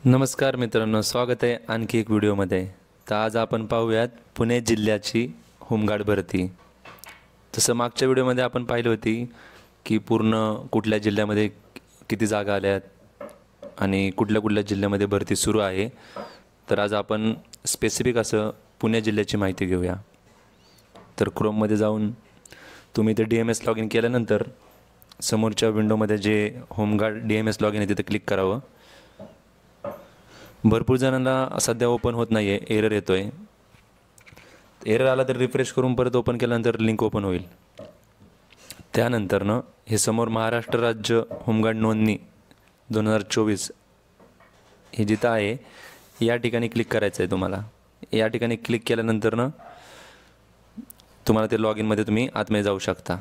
नमस्कार मित्रांनो, स्वागत आहे आणखी एक व्हिडिओमध्ये। तर आज आपण पाहूयात पुणे जिल्ह्याची होमगार्ड भरती। तसं मागच्या व्हिडिओमध्ये आपण पाहिली होती की पूर्ण कुठल्या जिल्ह्यामध्ये किती जागा आल्यात आणि कुठल्या कुठल्या जिल्ह्यामध्ये भरती सुरू आहे। तर आज आपण स्पेसिफिक असं पुणे जिल्ह्याची माहिती घेऊया। तर क्रोममध्ये जाऊन तुम्ही ते DMS लॉग इन केल्यानंतर समोरच्या विंडोमध्ये जे होमगार्ड DMS लॉग इन आहे तिथे क्लिक करावं। भरपूर जणांना सध्या ओपन होत नाही आहे, एरर येतो आहे। एरर आला तर रिफ्रेश करून परत ओपन केल्यानंतर लिंक ओपन होईल। त्यानंतरनं हे समोर महाराष्ट्र राज्य होमगार्ड नोंदणी 2024 हे जिथं आहे या ठिकाणी क्लिक करायचं आहे तुम्हाला। या ठिकाणी क्लिक केल्यानंतरनं तुम्हाला ते लॉग इनमध्ये तुम्ही आतमध्ये जाऊ शकता।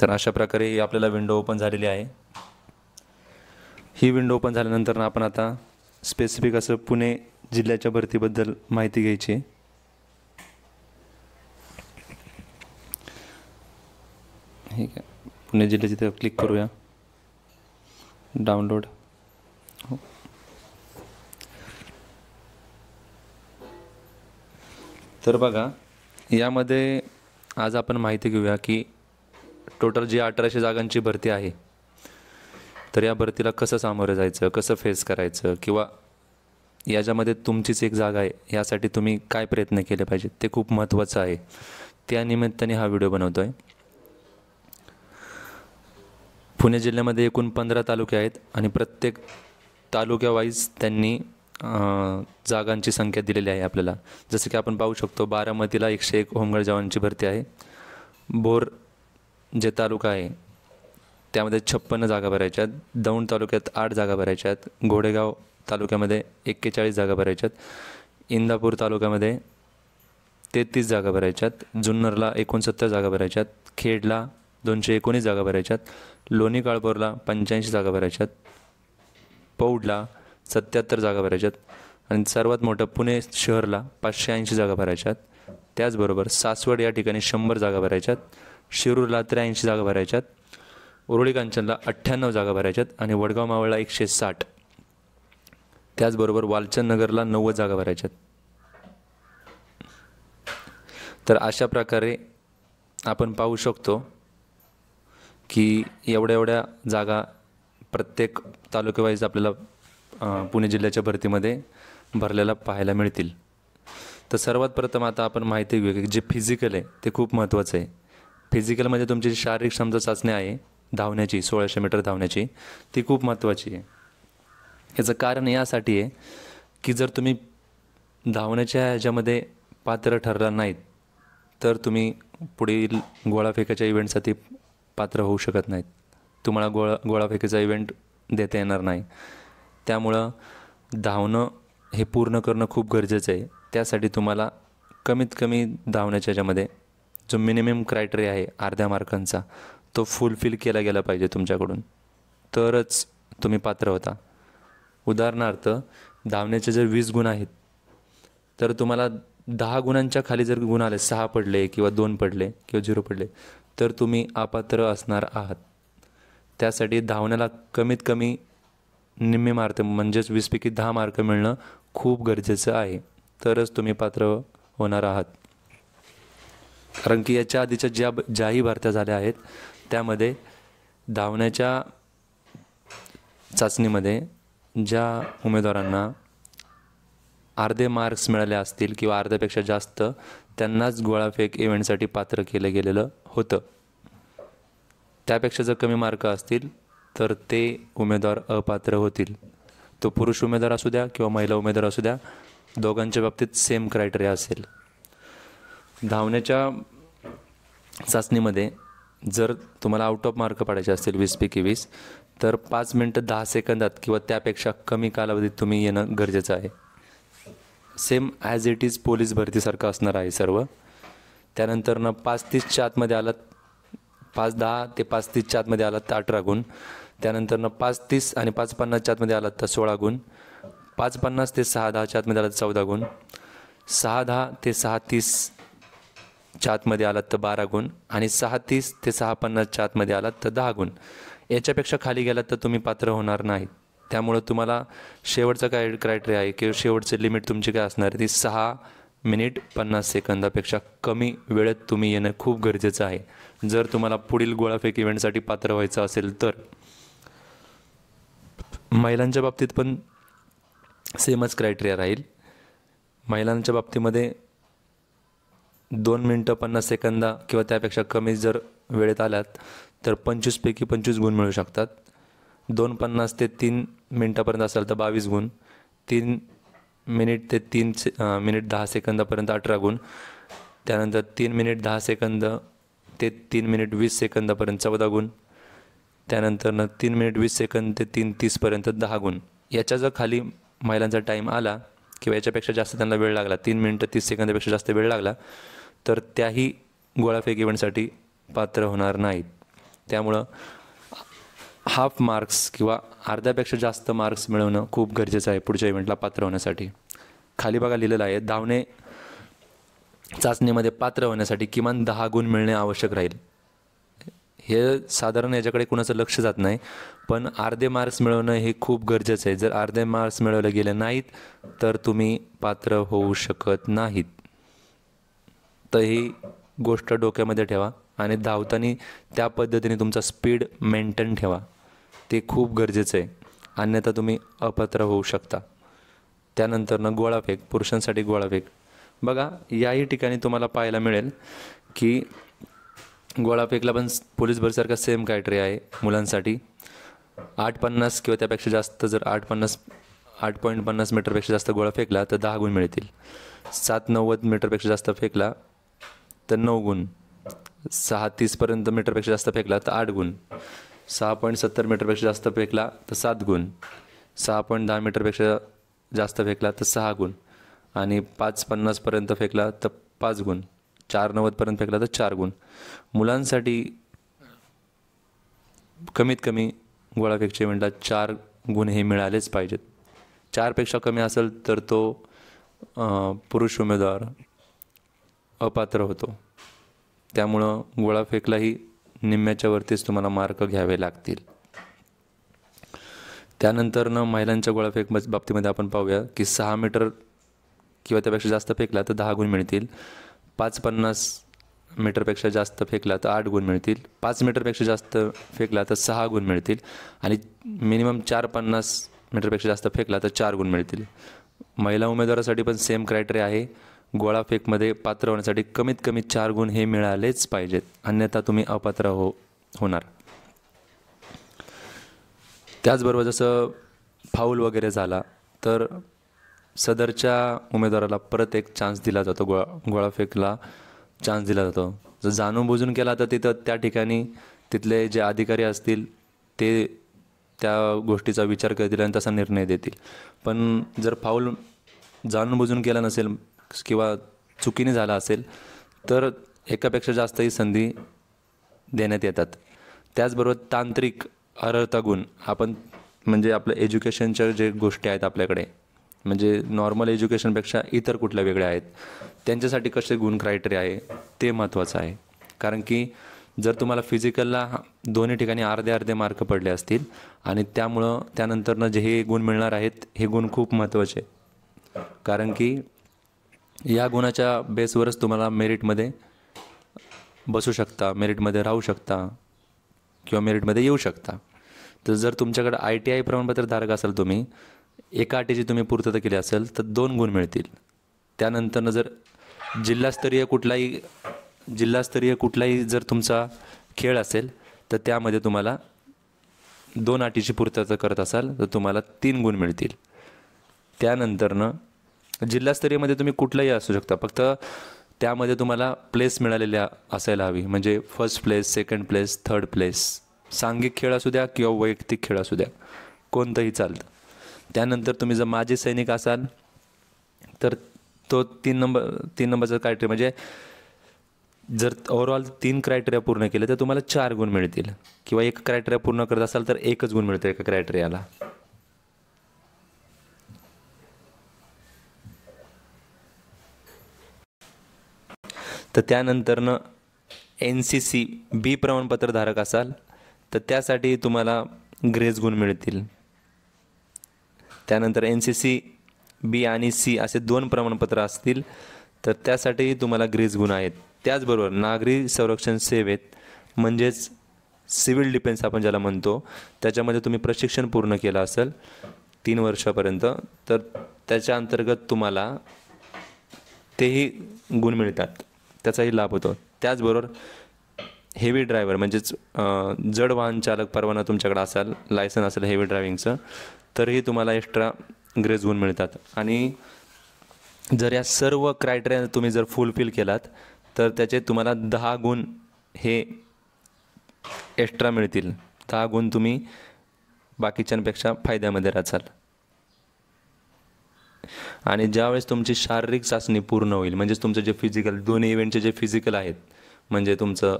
तर अशा प्रकारे आपल्याला विंडो ओपन झालेली आहे। ही विंडो ओपन झाल्यानंतर आपण आता स्पेसिफिक असं पुणे जिल्ह्याच्या भरतीबद्दल माहिती घ्यायची। ठीक आहे, पुणे जिल्ह्याची तर क्लिक करूया, डाउनलोड। तर बघा, यामध्ये आज आपण माहिती घेऊया की टोटल जी 1800 जागांची भरती आहे, तर या भरतीला कसं सामोरं जायचं, कसं फेस करायचं, किंवा याच्यामध्ये तुमचीच एक जागा आहे यासाठी तुम्ही काय प्रयत्न केले पाहिजेत ते खूप महत्त्वाचं आहे। त्या निमित्ताने हा व्हिडिओ बनवतो आहे। पुणे जिल्ह्यामध्ये एकूण 15 तालुके आहेत आणि प्रत्येक तालुक्यावाईज त्यांनी जागांची संख्या दिलेली आहे आपल्याला। जसं की आपण पाहू शकतो, बारामतीला 101 होमगार्ड जवानांची भरती आहे। बोर जे तालुका आहे त्यामध्ये 56 जागा भरायच्या आहेत। दौंड तालुक्यात 8 जागा भरायच्या आहेत। घोडेगाव तालुक्यामध्ये 41 जागा भरायच्या आहेत। इंदापूर तालुक्यामध्ये 33 जागा भरायच्या आहेत। जुन्नरला 69 जागा भरायच्या आहेत। खेडला 219 जागा भरायच्या आहेत। लोणी काळभोरला 85 जागा भरायच्या आहेत। पौडला 77 जागा भरायच्या आहेत आणि सर्वात मोठं पुणे शहरला 580 जागा भरायच्या आहेत। त्याचबरोबर सासवड या ठिकाणी 100 जागा भरायच्या आहेत। शिरूरला 83 जागा भरायच्या आहेत। उरुळी कांचनला 98 जागा भरायच्या आहेत आणि वडगाव मावळला 160। त्याचबरोबर वालचंद नगरला 90 जागा भरायच्या आहेत। तर अशा प्रकारे आपण पाहू शकतो की एवढ्या जागा प्रत्येक तालुक्यावाईज आपल्याला पुणे जिल्ह्याच्या भरतीमध्ये भरलेला पाहायला मिळतील। तर सर्वात प्रथम आता आपण माहिती घेऊया की जे फिजिकल आहे ते खूप महत्त्वाचं आहे। फिजिकलमध्ये तुमची जी शारीरिक क्षमता चाचणी आहे धावण्याची, 1600 मीटर धावण्याची, ती खूप महत्त्वाची आहे। याचं कारण यासाठी आहे की जर तुम्ही धावण्याच्या ह्याच्यामध्ये पात्र ठरला नाहीत तर तुम्ही पुढील गोळाफेकाच्या इव्हेंटसाठी पात्र होऊ शकत नाहीत। तुम्हाला गोळाफेकीचा इव्हेंट देता येणार नाही। त्यामुळं धावणं हे पूर्ण करणं खूप गरजेचं आहे। त्यासाठी तुम्हाला कमीत कमी धावण्याच्या ह्याच्यामध्ये जो मिनिमम क्रायटेरिया आहे अर्ध्या मार्कांचा, तो फुलफिल केला गेला पाहिजे तुमच्याकडून, तरच तुम्ही पात्र होता। उदाहरणार्थ, धावण्याचे जर 20 गुण आहेत तर तुम्हाला 10 गुणांच्या खाली जर गुण आले, 6 पडले किंवा 2 पडले किंवा 0 पडले, तर तुम्ही अपात्र असणार आहात। त्यासाठी धावण्याला कमीत कमी निम्मे मार्क म्हणजेच 20 पैकी 10 मार्क मिळणं खूप गरजेचं आहे, तरच तुम्ही पात्र होणार आहात। कारण की याच्या आधीच्या ज्याही भरत्या झाल्या आहेत त्यामध्ये धावण्याच्या चाचणीमध्ये ज्या उमेदवारांना अर्धे मार्क्स मिळाले असतील किंवा अर्ध्यापेक्षा जास्त, त्यांनाच गोळाफेक इव्हेंटसाठी पात्र केलं गेलेलं होतं। त्यापेक्षा जर कमी मार्क असतील तर ते उमेदवार अपात्र होतील। तो पुरुष उमेदवार असू द्या किंवा महिला उमेदवार असू द्या, दोघांच्या बाबतीत सेम क्रायटेरिया असेल। धावण्याच्या चाचणीमध्ये जर तुम्हाला आउट ऑफ मार्क पाडायचे असतील 20 पैकी 20, तर 5 मिनटं 10 सेकंदात किंवा त्यापेक्षा कमी कालावधीत तुम्ही येणं गरजेचं आहे। Same as it is police भरतीसारखं असणार आहे सर्व। त्यानंतरनं 5:30च्या आतमध्ये आलात, 5:10 ते 5:30च्या आतमध्ये आलात तर 18 गुण। त्यानंतरनं 5:30 आणि 5:50च्या आतमध्ये आलात तर 16 गुण। 5:50 ते 6:10च्या आतमध्ये आलात तर 14 गुण। 6:10 ते 6:30च्या आतमध्ये आलात तर 12 गुण आणि 6:30 ते 6:50च्या आतमध्ये आलात तर 10 गुण। याच्यापेक्षा खाली गेलात तर तुम्ही पात्र होणार नाही। त्यामुळं तुम्हाला शेवटचा काय क्रायटेरिया आहे की शेवटचे लिमिट तुमची काय असणार आहे ती 6 मिनिट 50 सेकंदापेक्षा कमी वेळेत तुम्ही येणं खूप गरजेचं आहे जर तुम्हाला पुढील गोळाफेक इव्हेंटसाठी पात्र व्हायचं असेल तर. महिलांच्या बाबतीत पण सेमच क्रायटेरिया राहील. महिलांच्या बाबतीमध्ये 2 मिनटं 50 सेकंदा किंवा त्यापेक्षा कमी जर वेळेत आल्यात तर 25 पैकी 25 गुण मिळू शकतात. 2:50 ते 3 मिनटापर्यंत असेल तर 22 गुण, 3 मिनिट ते 3 मिनिट 10 सेकंदापर्यंत 18 गुण, त्यानंतर 3 मिनिट 10 सेकंद ते 3 मिनिट 20 सेकंदापर्यंत 14 गुण, त्यानंतर 3 मिनिट 20 सेकंद ते 3:30पर्यंत 10 गुण. याच्या जर खाली महिलांचा टाईम आला किंवा याच्यापेक्षा जास्त त्यांना वेळ लागला, 3 मिनटं 30 सेकंदापेक्षा जास्त वेळ लागला तर त्याही गोळाफेक इव्हेंटसाठी पात्र होणार नाहीत. त्यामुळं हाफ मार्क्स किंवा अर्ध्यापेक्षा जास्त मार्क्स मिळवणं खूप गरजेचं आहे पुढच्या इव्हेंटला पात्र होण्यासाठी. खाली बघा लिहिलेलं आहे, धावणे चाचणीमध्ये पात्र होण्यासाठी किमान 10 गुण मिळणे आवश्यक राहील. हे साधारण याच्याकडे कुणाचं लक्ष जात नाही, पण अर्धे मार्क्स मिळवणं हे खूप गरजेचं आहे. जर अर्धे मार्क्स मिळवले गेले नाहीत तर तुम्ही पात्र होऊ शकत नाहीत. तर ही गोष्ट डोक्यामध्ये ठेवा आणि धावताना त्या पद्धतीने तुमचा स्पीड मेंटेन ठेवा, ते खूप गरजेचं आहे, अन्यथा तुम्ही अपात्र होऊ शकता. त्यानंतरनं गोळाफेक, पुरुषांसाठी गोळाफेक बघा, याही ठिकाणी तुम्हाला पाहायला मिळेल की गोळाफेकला पण पोलीस भरतीसारखा सेम क्रायटेरिया आहे मुलांसाठी. 8:50 किंवा त्यापेक्षा जास्त जर 8.50 मीटरपेक्षा जास्त गोळा फेकला तर 10 गुण मिळतील. 7:90 मीटरपेक्षा जास्त फेकला तर 9 गुण, 6:30 मीटरपेक्षा जास्त फेकला तर 8 गुण, 6.70 मीटरपेक्षा जास्त फेकला तर 7 गुण, 6.10 मीटरपेक्षा जास्त फेकला तर 6 गुण आणि 5:50 फेकला तर 5 गुण, 4:90 फेकला तर 4 गुण. मुलांसाठी कमीत कमी गोळाफेकच्या इव्हेंटला 4 गुण हे मिळालेच पाहिजेत. 4पेक्षा कमी असेल तर तो पुरुष उमेदवार अपात्र होतो. त्यामुळं गोळाफेकलाही निम्म्याच्या वरतीच तुम्हाला मार्क घ्यावे लागतील. त्यानंतरनं महिलांच्या गोळाफेक बाबतीमध्ये आपण पाहूया की 6 मीटर किंवा त्यापेक्षा जास्त फेकला तर 10 गुण मिळतील. 5:50 मीटरपेक्षा जास्त फेकला तर 8 गुण मिळतील. 5 मीटरपेक्षा जास्त फेकला तर 6 गुण मिळतील आणि मिनिमम 4:50 मीटरपेक्षा जास्त फेकला तर 4 गुण मिळतील. महिला उमेदवारासाठी पण सेम क्रायटेरिया आहे. गोळाफेकमध्ये पात्र होण्यासाठी कमीत कमी 4 गुण हे मिळालेच पाहिजेत, अन्यथा तुम्ही अपात्र होणार. त्याचबरोबर जसं फाऊल वगैरे झाला तर सदरच्या उमेदवाराला परत एक चान्स दिला जातो. गोळाफेकला चान्स दिला जातो. जर जाणून बुजून केला तर तिथं त्या ठिकाणी तिथले जे अधिकारी असतील ते त्या गोष्टीचा विचार करतील आणि तसा निर्णय देतील. पण जर फाऊल जाणून बुजून केला नसेल किंवा चुकीने झाला असेल तर एकापेक्षा जास्तही संधी देण्यात येतात. त्याचबरोबर तांत्रिक अर्हता गुण, आपण म्हणजे आपल्या एज्युकेशनच्या जे गोष्टी आहेत आपल्याकडे, म्हणजे नॉर्मल एज्युकेशनपेक्षा इतर कुठल्या वेगळ्या आहेत, त्यांच्यासाठी कसे गुण क्रायटेरिया आहे ते महत्त्वाचं आहे. कारण की जर तुम्हाला फिजिकलला दोन्ही ठिकाणी अर्धे अर्धे मार्क पडले असतील आणि त्यामुळं त्यानंतरनं जे हे गुण मिळणार आहेत हे गुण खूप महत्त्वाचे, कारण की या गुणाच्या बेसवरच तुम्हाला मेरिटमध्ये बसू शकता, मेरिटमध्ये राहू शकता किंवा मेरिटमध्ये येऊ शकता. तर जर तुमच्याकडे ITI प्रमाणपत्र धारक असाल, तुम्ही एका अटीची तुम्ही पूर्तता केली असेल तर 2 गुण मिळतील. त्यानंतरनं जर जिल्हास्तरीय कुठलाही जर तुमचा खेळ असेल तर त्यामध्ये तुम्हाला 2 अटीची पूर्तता करत असाल तर तुम्हाला 3 गुण मिळतील. त्यानंतरनं जिल्हास्तरीयमध्ये तुम्ही कुठलाही असू शकता, फक्त त्यामध्ये तुम्हाला प्लेस मिळालेल्या असायला हवी, म्हणजे first place, second place, third place. सांघिक खेळ असू द्या किंवा वैयक्तिक खेळ असू द्या, कोणतंही चालतं. त्यानंतर तुम्ही जर माजी सैनिक असाल तर तो 3 नंबरचा क्रायटेरिया, म्हणजे जर ओव्हरऑल 3 क्रायटेरिया पूर्ण केले तर तुम्हाला 4 गुण मिळतील, किंवा एक क्रायटेरिया पूर्ण करत असाल तर 1च गुण मिळतो एका क्रायटेरियाला. तर त्यानंतरनं NCC B प्रमाणपत्र धारक असाल तर त्यासाठी तुम्हाला ग्रेस गुण मिळतील. त्यानंतर NCC B आणि C असे 2 प्रमाणपत्र असतील, तर त्यासाठीही तुम्हाला ग्रेस गुण आहेत. त्याचबरोबर नागरी संरक्षण सेवेत म्हणजेच सिव्हिल डिफेन्स आपण ज्याला म्हणतो, त्याच्यामध्ये तुम्ही प्रशिक्षण पूर्ण केलं असेल 3 वर्षापर्यंत, तर त्याच्या अंतर्गत तुम्हाला तेही गुण मिळतात, त्याचाही लाभ होतो. त्याचबरोबर हेवी ड्रायव्हर म्हणजेच जड वाहन चालक परवाना तुमच्याकडे असेल, लायसन असेल हेवी ड्रायव्हिंगचं, तरीही तुम्हाला एक्स्ट्रा ग्रेस गुण मिळतात. आणि जर या सर्व क्रायटेरिया तुम्ही जर फुलफिल केलात, तर त्याचे तुम्हाला 10 गुण हे एक्स्ट्रा मिळतील. 10 गुण तुम्ही बाकीच्यांपेक्षा फायद्यामध्ये राहाल. आणि ज्यावेळेस तुमची शारीरिक चाचणी पूर्ण होईल, म्हणजेच तुमचं जे फिजिकल, दोन्ही इव्हेंटचे जे फिजिकल आहेत, म्हणजे तुमचं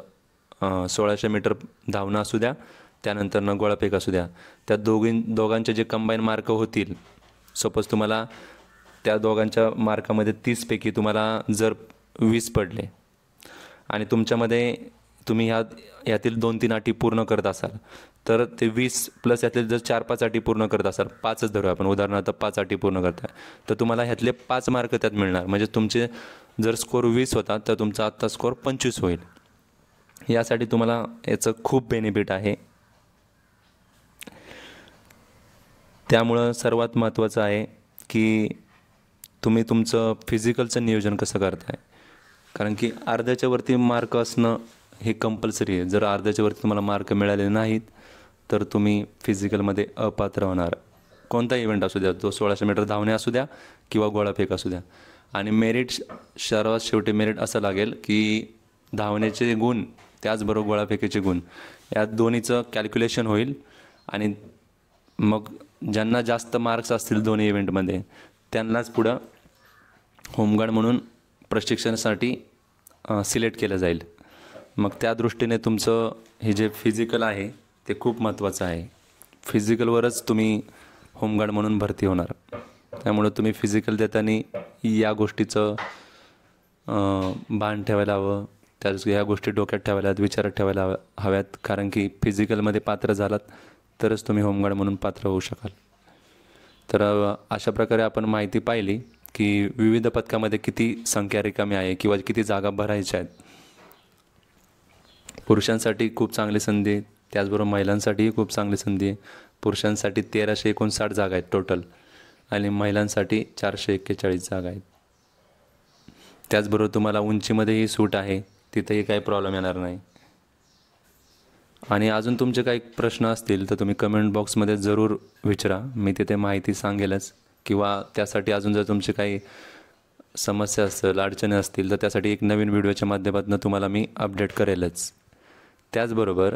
1600 मीटर धावणं असू द्या, त्यानंतर गोळाफेक असू द्या, त्या दोघांचे जे कंबाईन मार्क होतील, सपोज तुम्हाला त्या दोघांच्या मार्कामध्ये 30पैकी तुम्हाला जर 20 पडले आणि तुमच्यामध्ये तुम्ही यातील 2-3 अटी पूर्ण करत असाल, तर ते 20 प्लस यातील जर 4-5 अटी पूर्ण करत असाल, 5च धरू आपण उदाहरणार्थ, 5 अटी पूर्ण करताय, तर तुम्हाला ह्यातले 5 मार्क त्यात मिळणार. म्हणजे तुमचे जर स्कोर 20 होता, तर तुमचा आत्ता स्कोर 25 होईल. यासाठी तुम्हाला याचं खूप बेनिफिट आहे. त्यामुळं सर्वात महत्त्वाचं आहे की तुम्ही तुमचं फिजिकलचं नियोजन कसं करताय, कारण की अर्ध्याच्या वरती मार्क असणं हे कंपल्सरी आहे. जर अर्ध्याच्या वरती तुम्हाला मार्क मिळाले नाहीत, तर तुम्ही फिजिकलमध्ये अपात्र होणार. कोणता इव्हेंट असू द्या, तो 1600 मीटर धावणे असू द्या किंवा गोळाफेक असू द्या. आणि मेरिट सर्वात शेवटी मेरिट असं लागेल की धावण्याचे गुण त्याचबरोबर गोळाफेकीचे गुण या दोन्हीचं कॅल्क्युलेशन होईल. आणि मग ज्यांना जास्त मार्क्स असतील दोन्ही इव्हेंटमध्ये, त्यांनाच पुढं होमगार्ड म्हणून प्रशिक्षणासाठी सिलेक्ट केलं जाईल. मग त्या दृष्टीने तुमचं हे जे फिजिकल आहे ते खूप महत्त्वाचं आहे. फिजिकलवरच तुम्ही होमगार्ड म्हणून भरती होणार. त्यामुळं तुम्ही फिजिकल देताना या गोष्टीचं भान ठेवायला हवं, ह्या गोष्टी डोक्यात ठेवायला हव्यात, विचारात ठेवायला हव्यात. कारण की फिजिकलमध्ये पात्र झालात तरच तुम्ही होमगार्ड म्हणून पात्र होऊ शकाल. तर अशा प्रकारे आपण माहिती पाहिली की विविध पदकामध्ये किती संख्या रिकामी आहे किंवा किती जागा भरायच्या आहेत. पुरुषांसाठी खूप चांगली संधी, त्याचबरोबर महिलांसाठीही खूप चांगली संधी आहे. पुरुषांसाठी 1359 जागा आहेत टोटल आणि महिलांसाठी 441 जागा आहेत. त्याचबरोबर तुम्हाला उंचीमध्येही सूट आहे, तिथेही काही प्रॉब्लेम येणार नाही. आणि अजून तुमचे काही प्रश्न असतील तर तुम्ही कमेंट बॉक्समध्ये जरूर विचारा, मी तिथे माहिती सांगेलच. किंवा त्यासाठी अजून जर तुमचे काही समस्या असतील, अडचणी असतील, तर त्यासाठी एक नवीन व्हिडिओच्या माध्यमातून तुम्हाला मी अपडेट करेलच. त्याचबरोबर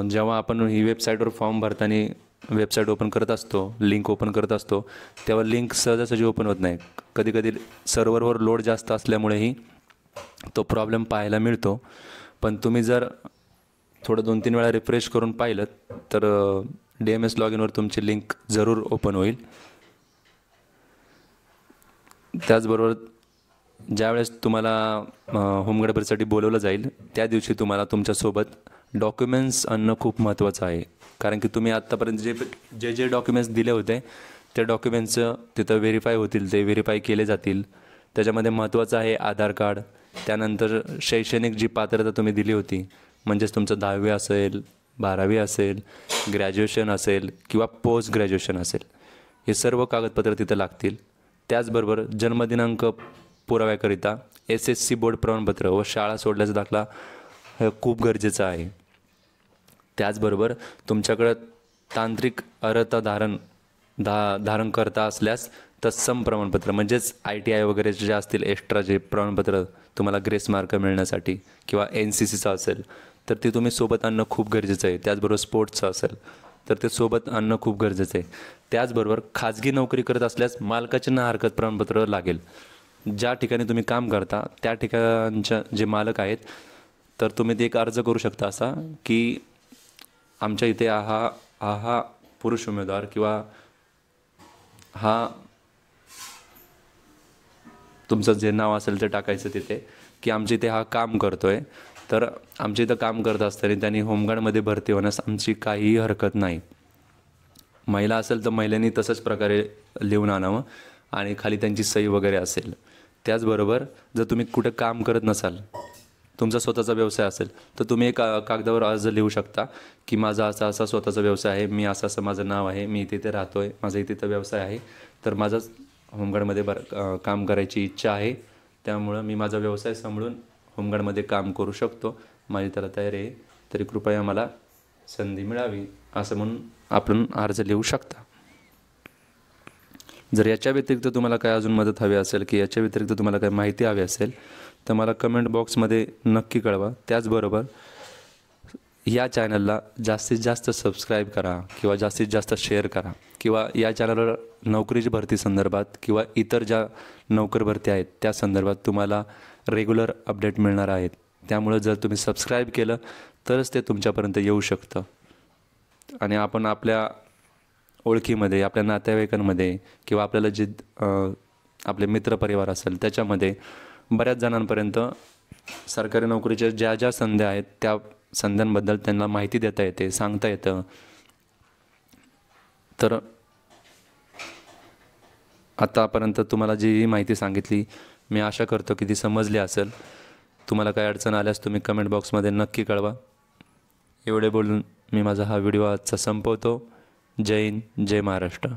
जेव्हा आपण ही वेबसाईटवर फॉर्म भरताना वेबसाईट ओपन करत असतो, लिंक ओपन करत असतो, तेव्हा लिंक सहजासहजी ओपन होत नाही. कधीकधी सर्व्हरवर लोड जास्त असल्यामुळेही तो प्रॉब्लेम पाहायला मिळतो. पण तुम्ही जर थोडं 2-3 वेळा रिफ्रेश करून पाहिलं तर DMS लॉग इनवर तुमची लिंक जरूर ओपन होईल. त्याचबरोबर ज्यावेळेस तुम्हाला होमगार्ड भरतीसाठी बोलवलं जाईल, त्या दिवशी तुम्हाला तुमच्यासोबत डॉक्युमेंट्स आणणं खूप महत्त्वाचं आहे. कारण की तुम्ही आत्तापर्यंत जे डॉक्युमेंट्स दिले होते, ते डॉक्युमेंट्सचं तिथं व्हेरीफाय होतील, ते व्हेरीफाय केले जातील. त्याच्यामध्ये महत्त्वाचं आहे आधार कार्ड, त्यानंतर शैक्षणिक जी पात्रता तुम्ही दिली होती, म्हणजेच तुमचं 10वी असेल, 12वी असेल, ग्रॅज्युएशन असेल किंवा पोस्ट ग्रॅज्युएशन असेल, हे सर्व कागदपत्र तिथं लागतील. त्याचबरोबर जन्मदिनांक पुराव्याकरिता SSC बोर्ड प्रमाणपत्र व शाळा सोडल्याचा दाखला हे खूप गरजेचं आहे. त्याचबरोबर तुमच्याकडं तांत्रिक अर्हता धारण करता असल्यास तत्सम प्रमाणपत्र, म्हणजेच ITI वगैरे जे असतील एक्स्ट्रा जे प्रमाणपत्र तुम्हाला ग्रेस मार्क मिळण्यासाठी किंवा NCCचं असेल तर ते तुम्ही सोबत आणणं खूप गरजेचं आहे. त्याचबरोबर स्पोर्ट्सचं असेल तर ते सोबत आणणं खूप गरजेचं आहे. त्याचबरोबर खाजगी नोकरी करत असल्यास मालकाचे ना हरकत प्रमाणपत्र लागेल. ज्या ठिकाणी तुम्ही काम करता त्या ठिकाणच्या जे मालक आहेत, तर तुम्ही ते एक अर्ज करू शकता असा की आमच्या इथे हा पुरुष उमेदवार किंवा हा तुमचं जे नाव असेल ते टाकायचं तिथे की आमच्या इथे हा काम करतो आहे, तर आमच्या इथं काम करत असताना त्यांनी होमगार्डमध्ये भरती होण्यास आमची काहीही हरकत नाही. महिला असेल तर महिलांनी तसंच प्रकारे लिहून आणावं आणि खाली त्यांची सही वगैरे असेल. त्याचबरोबर जर तुम्ही कुठे काम करत नसाल, तुमचा स्वतःचा व्यवसाय असेल, तर तुम्ही एक कागदावर अर्ज लिहू शकता की माझा असा असा स्वतःचा व्यवसाय आहे, मी असं असं माझं नाव आहे, मी इथे इथे राहतो आहे, माझा इथे इथं व्यवसाय आहे, तर माझं होमगार्डमध्ये काम करायची इच्छा आहे, त्यामुळं मी माझा व्यवसाय सांभाळून होमगार्डमध्ये काम करू शकतो, माझी त्याला तयारी आहे, तरी कृपया मला संधी मिळावी, असं म्हणून आपण अर्ज लिहू शकता. जर याच्या व्यतिरिक्त तुम्हाला काय अजून मदत हवी असेल की याच्या व्यतिरिक्त तुम्हाला काय माहिती हवी असेल तर मला कमेंट बॉक्समध्ये नक्की कळवा. त्याचबरोबर या चॅनलला जास्तीत जास्त सबस्क्राईब करा किंवा जास्तीत जास्त शेअर करा किंवा या चॅनलवर नोकरीची भरती संदर्भात किंवा इतर ज्या नोकर भरती आहेत त्या संदर्भात तुम्हाला रेग्युलर अपडेट मिळणार आहेत. त्यामुळे जर तुम्ही सबस्क्राईब केलं तरच ते तुमच्यापर्यंत येऊ शकतं आणि आपण आपल्या ओळखीमध्ये, आपल्या नातेवाईकांमध्ये किंवा आपल्याला जे आपले मित्रपरिवार असेल त्याच्यामध्ये बऱ्याच जणांपर्यंत सरकारी नोकरीच्या ज्या ज्या संध्या आहेत त्या संध्यांबद्दल त्यांना माहिती देता येते, सांगता येतं. तर आतापर्यंत तुम्हाला जी माहिती सांगितली मी आशा करतो की ती समजली असेल. तुम्हाला काही अडचण आल्यास तुम्ही कमेंट बॉक्समध्ये नक्की कळवा. एवढे बोलून मी माझा हा व्हिडिओ आजचा संपवतो. जय हिंद, जय महाराष्ट्र.